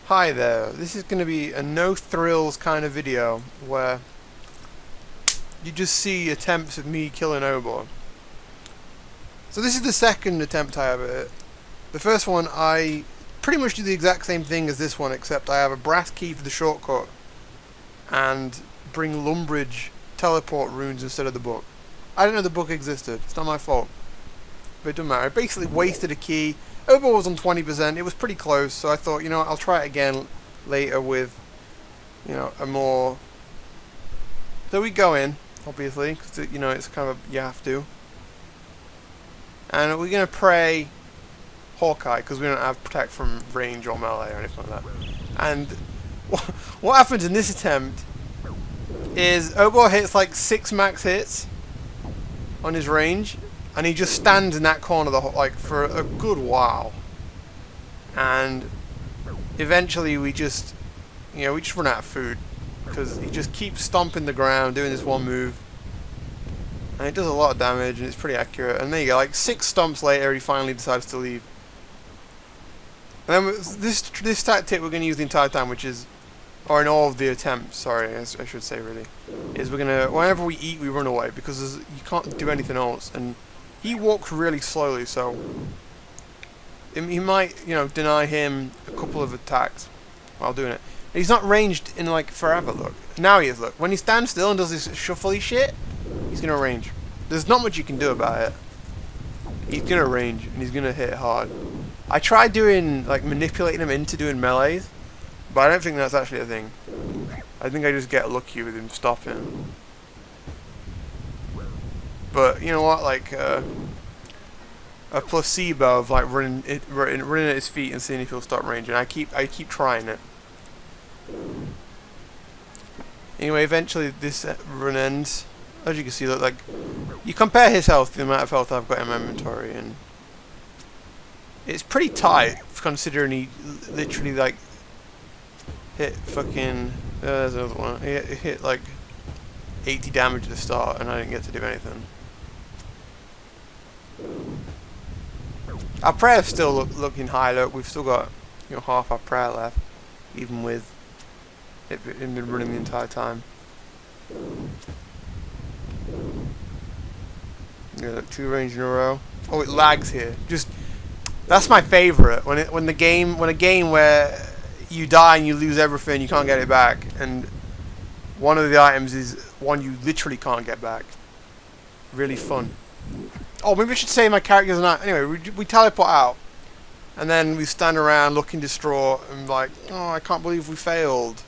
Hi there, this is going to be a no thrills kind of video where you just see attempts of me killing Obor. So this is the second attempt I have at it. The first one I pretty much do the exact same thing as this one, except I have a brass key for the shortcut and bring Lumbridge teleport runes instead of the book. I didn't know the book existed, it's not my fault. But it doesn't matter, I basically wasted a key. Obor was on 20%, it was pretty close, so I thought, you know what, I'll try it again later with, you know, a more... So we go in, obviously, because, you know, it's kind of, you have to. And we're going to pray Hawkeye, because we don't have protect from range or melee or anything like that. And what happens in this attempt is Obor hits like 6 max hits on his range, and he just stands in that corner for a good while. And eventually we just run out of food, because he just keeps stomping the ground, doing this one move. And it does a lot of damage, and it's pretty accurate. And there you go, like 6 stomps later, he finally decides to leave. And then this tactic we're going to use the entire time, which is, or in all of the attempts, sorry, I should say really, is we're going to, whenever we eat, we run away, because you can't do anything else. And he walks really slowly, so he might, you know, deny him a couple of attacks while doing it. And he's not ranged in like forever, look. Now he is, look. When he stands still and does this shuffly shit, he's going to range. There's not much you can do about it. He's going to range, and he's going to hit hard. I tried doing, like, manipulating him into doing melees, but I don't think that's actually a thing. I think I just get lucky with him stopping. But, you know what, like, a placebo of, like, running at his feet and seeing if he'll stop ranging. I keep trying it. Anyway, eventually this run ends. As you can see, look, like, you compare his health to the amount of health I've got in my inventory, and it's pretty tight, considering he literally, like, hit fucking... there's another one. He hit, like, 80 damage at the start, and I didn't get to do anything. Our prayer's still looking high, look. We've still got, you know, half our prayer left, even with it been running the entire time. Yeah, look, 2 range in a row. Oh, it lags here. Just... That's my favourite, when a game where you die and you lose everything, you can't get it back, and one of the items is one you literally can't get back. Really fun. Oh, maybe I should say my characters are not... Anyway, we teleport out, and then we stand around looking distraught and like, oh, I can't believe we failed.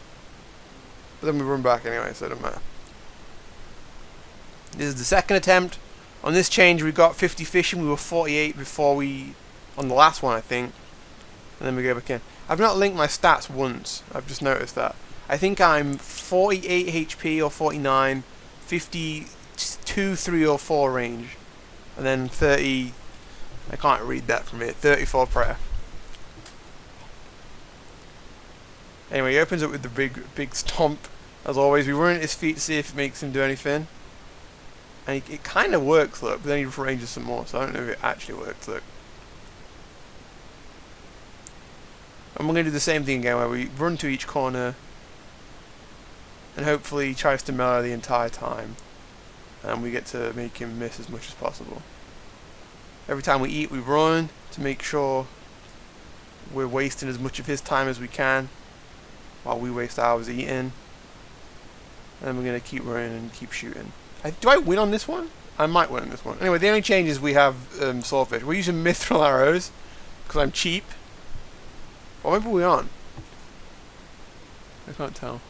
But then we run back anyway, so it doesn't matter. This is the second attempt. On this change we got 50 fishing, we were 48 before we... on the last one, I think. And then we go back in. I've not linked my stats once. I've just noticed that. I think I'm 48 HP or 49, 52, 3 or 4 range. And then 30... I can't read that from it. 34 prayer. Anyway, he opens up with the big stomp. As always, we run at his feet to see if it makes him do anything. And it kind of works, look. But then he ranges some more, so I don't know if it actually works, look. And we're going to do the same thing again, where we run to each corner, and hopefully he tries to melee the entire time, and we get to make him miss as much as possible. Every time we eat, we run to make sure we're wasting as much of his time as we can, while we waste ours eating. And then we're going to keep running and keep shooting. Do I win on this one? I might win on this one. Anyway, the only change is we have swordfish. We're using mithril arrows, because I'm cheap. What maybe we're on? I can't tell.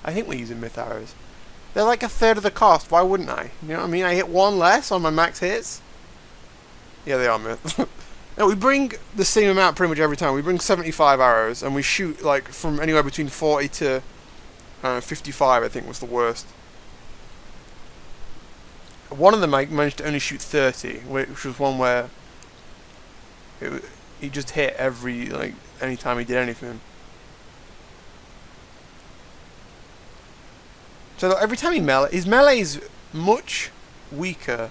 I think we're using myth arrows. They're like a third of the cost. Why wouldn't I? You know what I mean? I hit 1 less on my max hits. Yeah, they are myth. No, we bring the same amount pretty much every time. We bring 75 arrows, and we shoot like from anywhere between 40 to 55. I think was the worst. One of them I managed to only shoot 30, which was one where he just hit any time he did anything. So every time he his melee is much weaker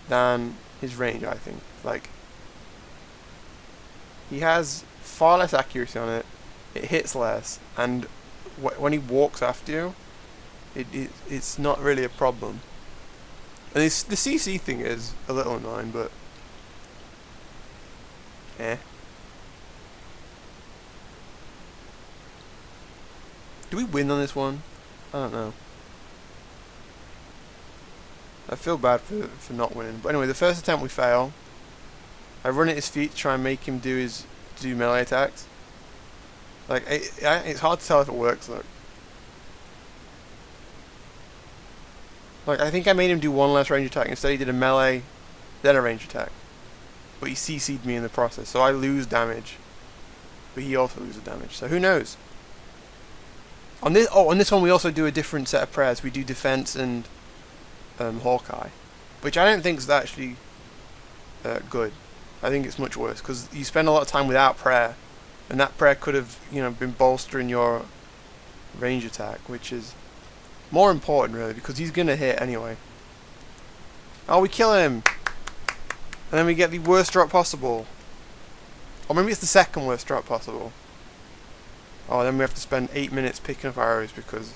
than his range, I think. Like, he has far less accuracy on it. it hits less, and when he walks after you, it's not really a problem. And the CC thing is a little annoying, but eh. Do we win on this one? I don't know. I feel bad for not winning. But anyway, the first attempt we fail. I run at his feet to try and make him do melee attacks. Like, it's hard to tell if it works, look. Like, I think I made him do one less range attack. Instead he did a melee, then a range attack. But he CC'd me in the process, so I lose damage. But he also loses damage, so who knows? On this one we also do a different set of prayers. We do defense and Hawkeye, which I don't think is actually good. I think it's much worse because you spend a lot of time without prayer, and that prayer could have been bolstering your range attack, which is more important really because he's gonna hit anyway. Oh, we kill him, and then we get the worst drop possible, or maybe it's the second worst drop possible. Oh, then we have to spend 8 minutes picking up arrows because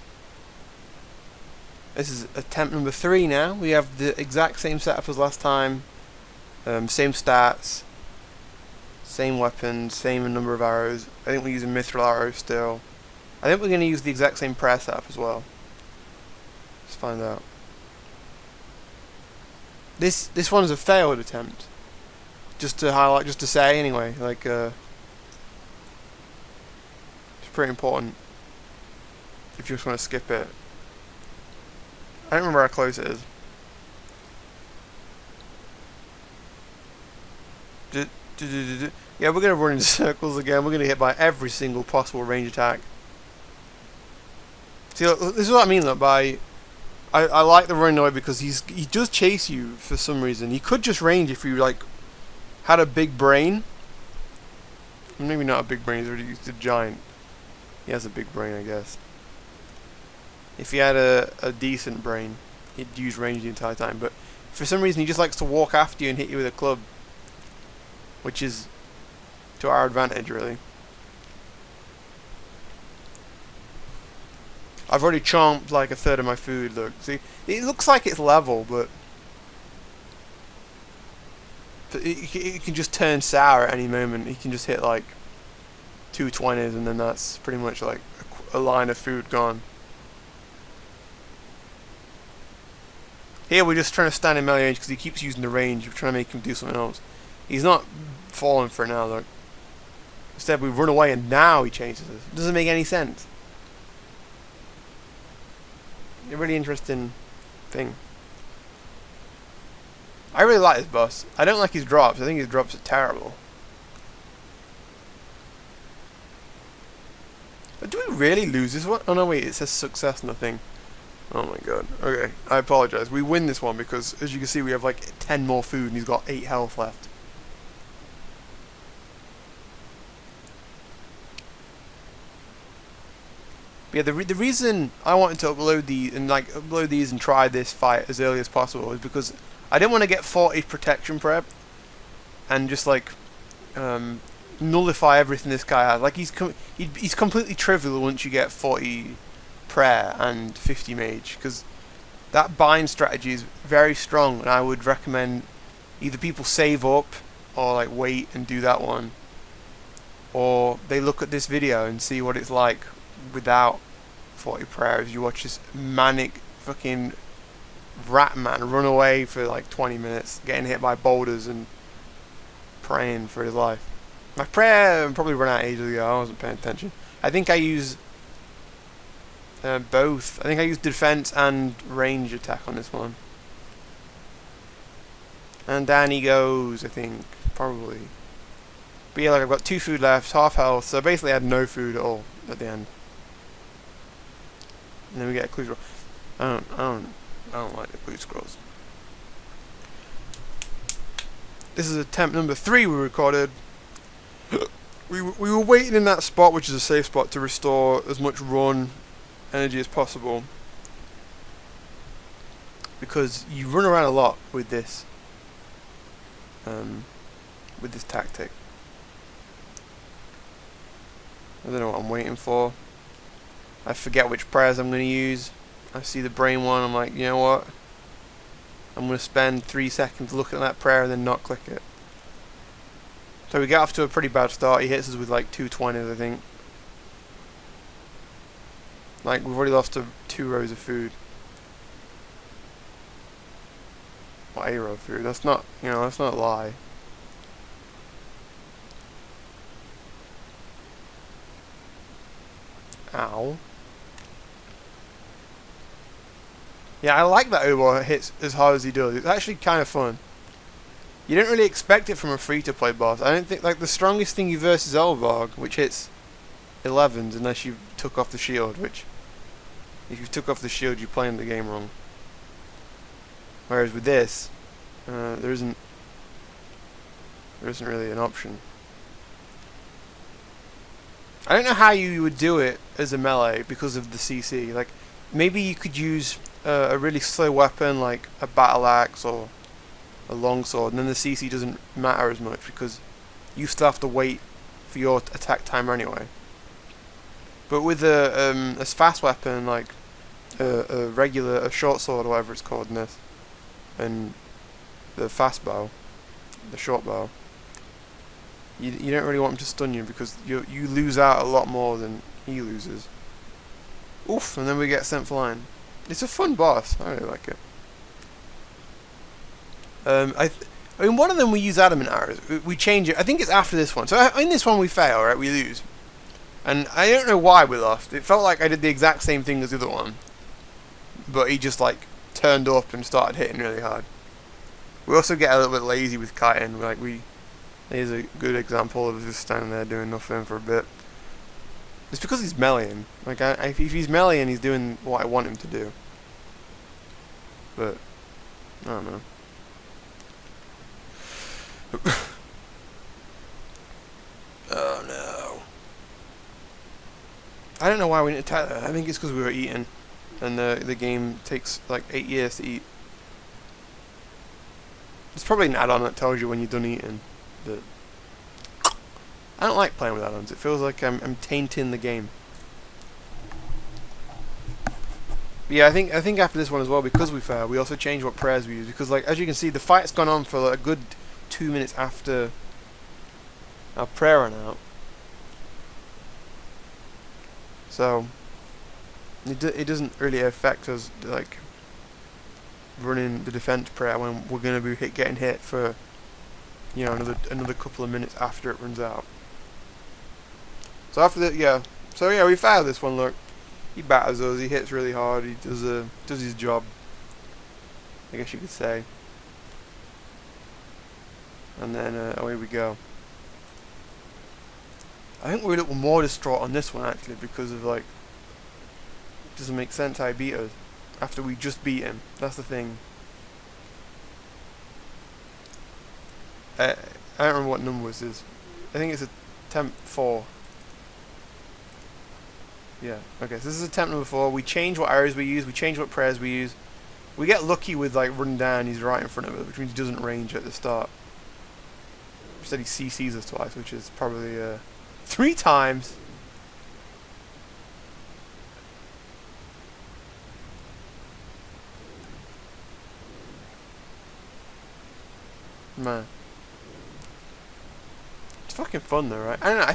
this is attempt number 3 now. We have the exact same setup as last time. Same stats. Same weapons. Same number of arrows. I think we're using mithril arrows still. I think we're going to use the exact same prayer setup as well. Let's find out. This one is a failed attempt. Just to highlight, just to say anyway. Like, pretty important if you just want to skip it. I don't remember how close it is. Yeah, we're going to run in circles again. We're going to hit by every single possible range attack. See, look, this is what I mean. Look, I like the running away because he does chase you for some reason. He could just range if you like had a big brain. Maybe not a big brain. He's a giant. He has a big brain, I guess. If he had a decent brain, he'd use range the entire time. But for some reason, he just likes to walk after you and hit you with a club, which is to our advantage, really. I've already chomped like a third of my food. Look, see, it looks like it's level, but it can just turn sour at any moment. He can just hit like 2 20s, and then that's pretty much like a line of food gone. Here we're just trying to stand in melee range because he keeps using the range. We're trying to make him do something else. He's not falling for it now, though. Instead we run away and now he chases us. It doesn't make any sense. A really interesting thing. I really like this boss. I don't like his drops. I think his drops are terrible. But do we really lose this one? Oh no, wait, it says success, nothing. Oh my god. Okay, I apologize. We win this one because, as you can see, we have like 10 more food and he's got 8 health left. But yeah, the reason I wanted to upload these and try this fight as early as possible is because I didn't want to get 40 protection prep and just like nullify everything this guy has. Like he's completely trivial once you get 40 prayer and 50 mage, because that bind strategy is very strong, and I would recommend either people save up or like wait and do that one, or they look at this video and see what it's like without 40 prayers. You watch this manic fucking rat man run away for like 20 minutes getting hit by boulders and praying for his life. My prayer probably ran out ages ago. I wasn't paying attention. I think I use both. I think I used defense and range attack on this one. And down he goes, I think. Probably. But yeah, like I've got 2 food left, half health, so I basically had no food at all at the end. And then we get a clue scroll. I don't like the clue scrolls. This is attempt number 3 we recorded. We were waiting in that spot, which is a safe spot, to restore as much run energy as possible, because you run around a lot with this tactic. I don't know what I'm waiting for. I forget which prayers I'm going to use. I see the brain one, I'm like, you know what? I'm going to spend 3 seconds looking at that prayer and then not click it. So we get off to a pretty bad start. He hits us with like 220s, I think. Like, we've already lost 2 rows of food. Or a row of food. That's not, that's not a lie. Ow. Yeah, I like that Obor hits as hard as he does. It's actually kind of fun. You don't really expect it from a free-to-play boss. I don't think, like, the strongest thing you verse is Obor, which hits 11s unless you took off the shield, which, if you took off the shield, you're playing the game wrong. Whereas with this, there isn't really an option. I don't know how you would do it as a melee because of the CC. Like, maybe you could use a really slow weapon like a battle axe or a longsword, and then the CC doesn't matter as much because you still have to wait for your attack timer anyway. But with a fast weapon like a short sword or whatever it's called in this, and the fast bow, the short bow, you don't really want him to stun you because you lose out a lot more than he loses. Oof, and then we get sent flying. It's a fun boss. I really like it. I mean, one of them we use adamant arrows. We change it. I think it's after this one. So in this one we fail, right? We lose. And I don't know why we lost. It felt like I did the exact same thing as the other one. But he just, like, turned up and started hitting really hard. We also get a little bit lazy with kiting. Like, here's a good example of just standing there doing nothing for a bit. It's because he's meleeing. Like, if he's meleeing, he's doing what I want him to do. But, I don't know. Oh no. I don't know why we didn't attack that. I think it's because we were eating. And the game takes like 8 years to eat. There's probably an add-on that tells you when you're done eating. But I don't like playing with add-ons. It feels like I'm tainting the game. But yeah, I think after this one as well, because we failed, we also changed what prayers we use. Because, like, as you can see, the fight's gone on for like a good 2 minutes after our prayer ran out. So it doesn't really affect us, like, running the defense prayer when we're going to be getting hit for, you know, another couple of minutes after it runs out. So after that, yeah. So yeah, we failed this one. Look, he batters us. He hits really hard. He does his job, I guess you could say. And then away we go. I think we're a little more distraught on this one actually because of, like, it doesn't make sense how he beat us after we just beat him. That's the thing. I don't remember what number this is. I think it's attempt 4. Yeah, okay, so this is attempt number 4. We change what arrows we use, we change what prayers we use. We get lucky with, like, running down, he's right in front of us, which means he doesn't range at the start. Instead he CCs us twice, which is probably 3 times. Man. It's fucking fun though, right? I don't know,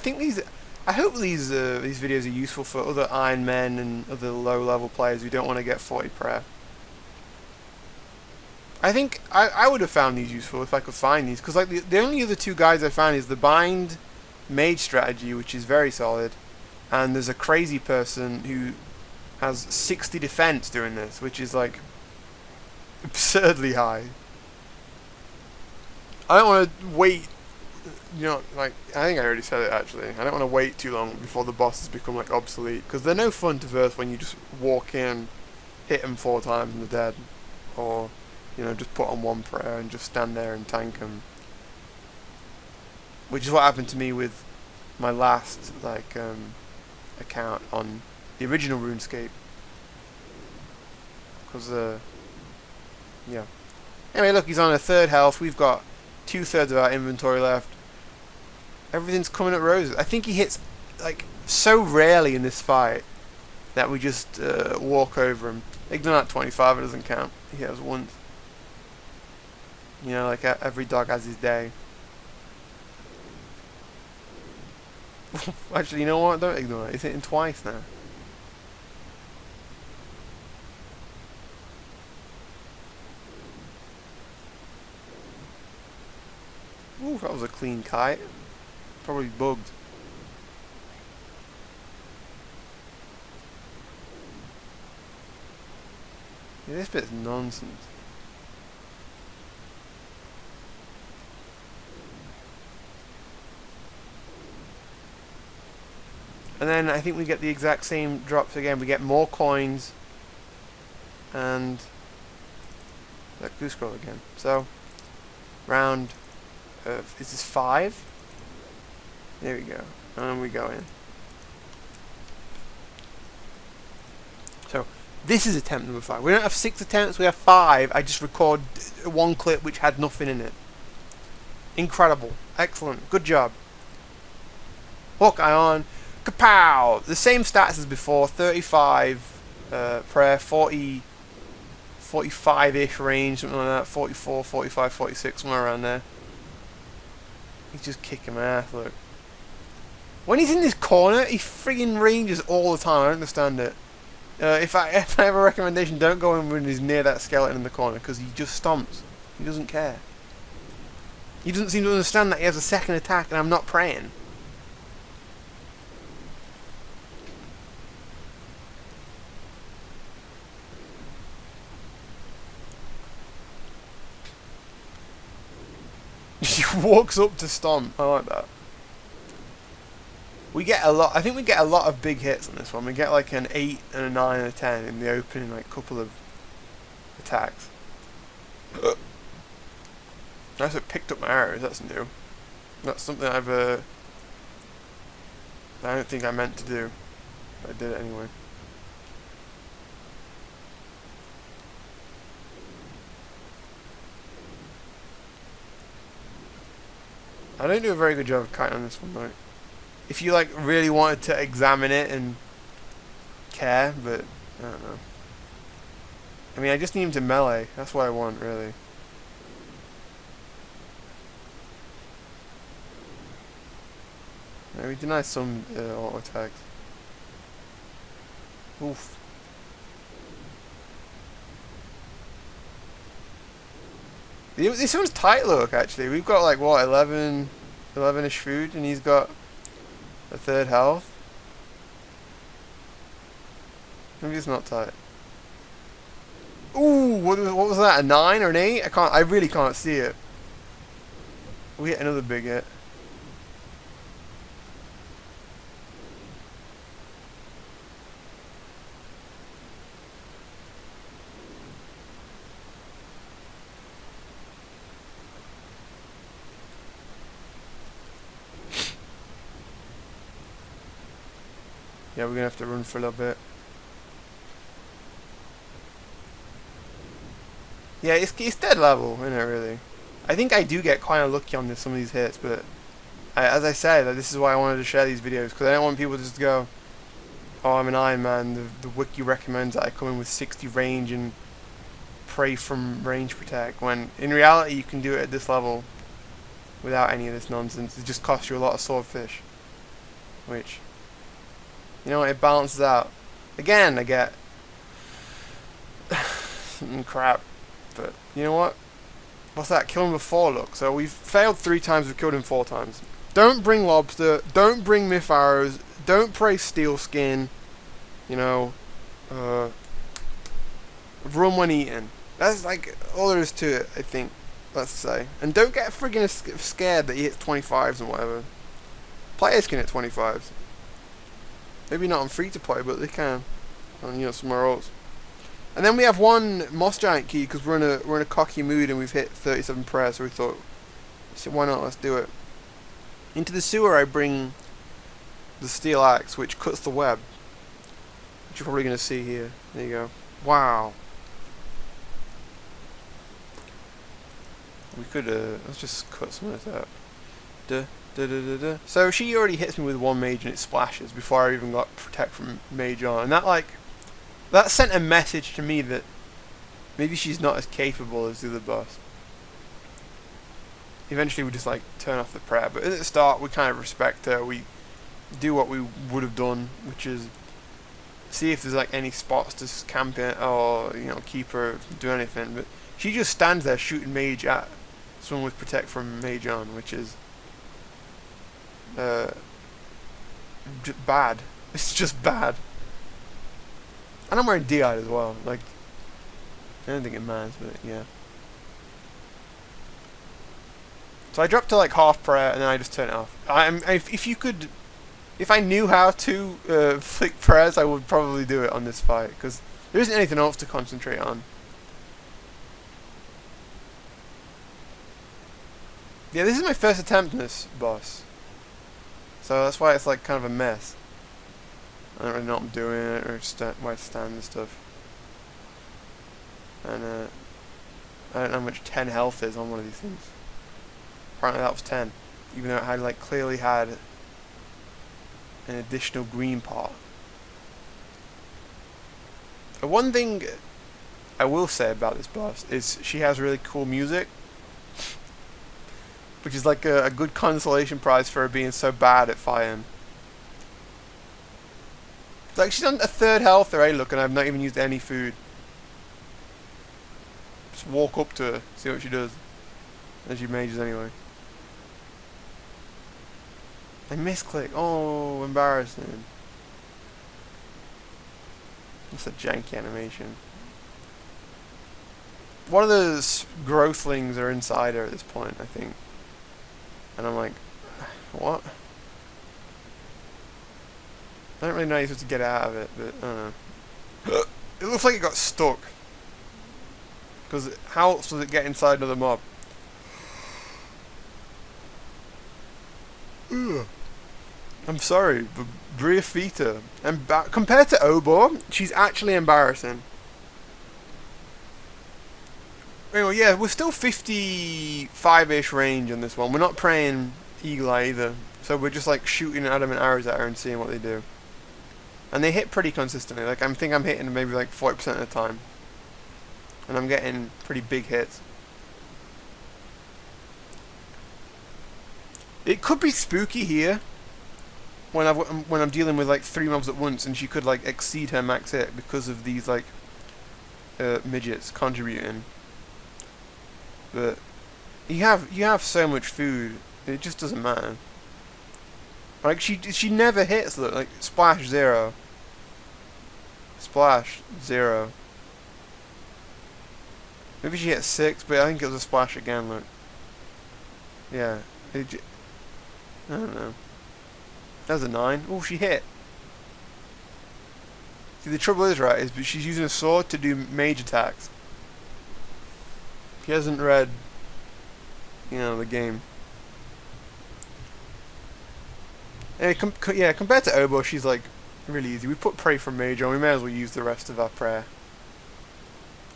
I hope these videos are useful for other ironmen and other low-level players who don't want to get 40 prayer. I think I would have found these useful if I could find these, because, like, the only other 2 guides I found is the bind mage strategy, which is very solid, and there's a crazy person who has 60 defense doing this, which is, like, absurdly high. I don't want to wait, you know, like, I think I already said it actually, I don't want to wait too long before the bosses become, like, obsolete, because they're no fun to verse when you just walk in, hit them 4 times and they're dead, or, you know, just put on 1 prayer and just stand there and tank them. Which is what happened to me with my last, like, account on the original RuneScape. Because, yeah. Anyway, look, he's on a 3rd health. We've got 2/3 of our inventory left. Everything's coming at roses. I think he hits, like, so rarely in this fight that we just walk over him. Ignore that 25, it doesn't count. He has once. You know, like every dog has his day. Actually, you know what? Don't ignore it. He's hitting twice now. Ooh, that was a clean kite. Probably bugged. Yeah, this bit's nonsense. And then I think we get the exact same drops again. We get more coins and that goose scroll again. So round of, is this 5? There we go. And we go in. So this is attempt number 5. We don't have 6 attempts, we have 5. I just record one clip which had nothing in it. Incredible. Excellent. Good job. Hawkeye on. Kapow! The same stats as before. 35 prayer, 40, 45-ish range, something like that. 44, 45, 46, somewhere around there. He's just kicking my ass, look. When he's in this corner, he friggin' ranges all the time. I don't understand it. If I have a recommendation, don't go in when he's near that skeleton in the corner, because he just stomps. He doesn't care. He doesn't seem to understand that he has a second attack and I'm not praying. He walks up to stomp. I like that. We get a lot. I think we get a lot of big hits on this one. We get like an 8 and a 9 and a 10 in the opening, like couple of attacks. Nice, it picked up my arrows. That's new. That's something I don't think I meant to do. But I did it anyway. I don't do a very good job of kiting on this one, though. If you like really wanted to examine it and care, but I don't know. I mean, I just need him to melee. That's what I want, really. Yeah, we deny some auto attacks. Oof. This one's tight, look, actually. We've got like, what, 11-ish food, and he's got a 3rd health. Maybe it's not tight. Ooh, what was that? A 9 or an 8? I really can't see it. We hit another big hit. Yeah, we're gonna have to run for a little bit. Yeah, it's dead level, isn't it, really? I think I do get quite unlucky on some of these hits, but as I said, this is why I wanted to share these videos, because I don't want people to just go, oh, I'm an Ironman, the wiki recommends that I come in with 60 range and pray from range protect, when in reality you can do it at this level without any of this nonsense. It just costs you a lot of swordfish, which, you know what, it balances out. Again, I get crap, but you know what? What's that? Kill him with 4, look. So we've failed 3 times, we've killed him 4 times. Don't bring lobster, don't bring myth arrows, don't pray steel skin, you know, run when eating. That's like all there is to it, I think, let's say. And don't get friggin' scared that he hits 25s and whatever. Players can hit 25s. Maybe not on free to play, but they can. On, you know, somewhere else. And then we have one Moss Giant key because we're in a cocky mood and we've hit 37 prayers, so we thought, so why not? Let's do it. Into the sewer, I bring the steel axe, which cuts the web, which you're probably going to see here. There you go. Wow. We could let's just cut some of this out. Duh, So she already hits me with one mage and it splashes before I even got protect from mage on, and that sent a message to me that maybe she's not as capable as the other boss. Eventually we just like turn off the prayer, but at the start we kind of respect her. We do what we would have done, which is see if there's like any spots to camp in or keep her do anything. But she just stands there shooting mage at someone with protect from mage on, which is bad. It's just bad. And I'm wearing DI as well. Like, I don't think it matters, but yeah. So I dropped to like half prayer and then I just turn it off. If I knew how to flick prayers, I would probably do it on this fight because there isn't anything else to concentrate on. Yeah, this is my first attempt on this boss, so that's why it's like kind of a mess. I don't really know what I'm doing or where to stand and stuff. And I don't know how much 10 health is on one of these things. Apparently that was 10, even though it had like clearly had an additional green part. One thing I will say about this boss is she has really cool music, which is like a good consolation prize for her being so bad at fighting. Like she's on a third health already, look, and I've not even used any food. Just walk up to her, see what she does. And she mages anyway. I misclick. Oh, embarrassing. That's a janky animation. One of those growthlings are inside her at this point, I think. And I'm like, what? I don't really know how you're supposed to get out of it, but I don't know. It looks like it got stuck. Because how else does it get inside another mob? Ugh. I'm sorry, but Bryophita, compared to Obor, she's actually embarrassing. Anyway, yeah, we're still 55-ish range on this one. We're not praying Eagle Eye either. So we're just like shooting adamant arrows at her and seeing what they do. And they hit pretty consistently. Like I think I'm hitting maybe like 40% of the time. And I'm getting pretty big hits. It could be spooky here when I'm dealing with like 3 mobs at once and she could like exceed her max hit because of these like midgets contributing. But you have so much food, it just doesn't matter. Like she never hits. Look, like splash 0, splash 0. Maybe she hit 6, but I think it was a splash again. Look, yeah, I don't know. That was a 9. Oh, she hit. See, the trouble is, right, is she's using a sword to do mage attacks. She hasn't read, the game. Anyway, yeah, compared to Obor, she's like really easy. We put pray from mage on. We may as well use the rest of our prayer.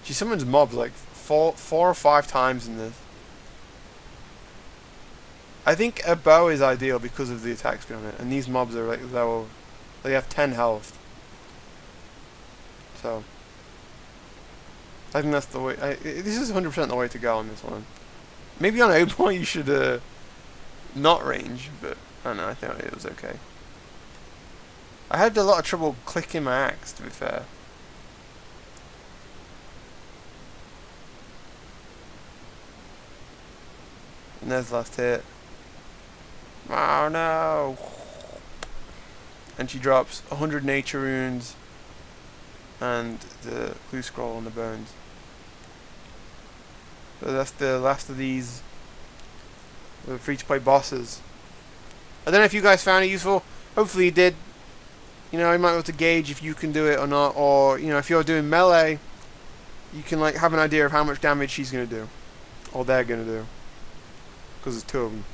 She summons mobs like four or 5 times in this. I think a bow is ideal because of the attack speed on it, and these mobs are like low. They have 10 health. So I think that's the way. This is 100% the way to go on this one. Maybe on Obor you should not range, but I don't know. I think it was okay. I had a lot of trouble clicking my axe, to be fair. And there's the last hit. Oh no! And she drops 100 nature runes and the clue scroll on the bones. So that's the last of these free-to-play bosses. I don't know if you guys found it useful. Hopefully you did. You might be able to gauge if you can do it or not, or if you're doing melee, you can like have an idea of how much damage she's gonna do, or they're gonna do, because there's 2 of them.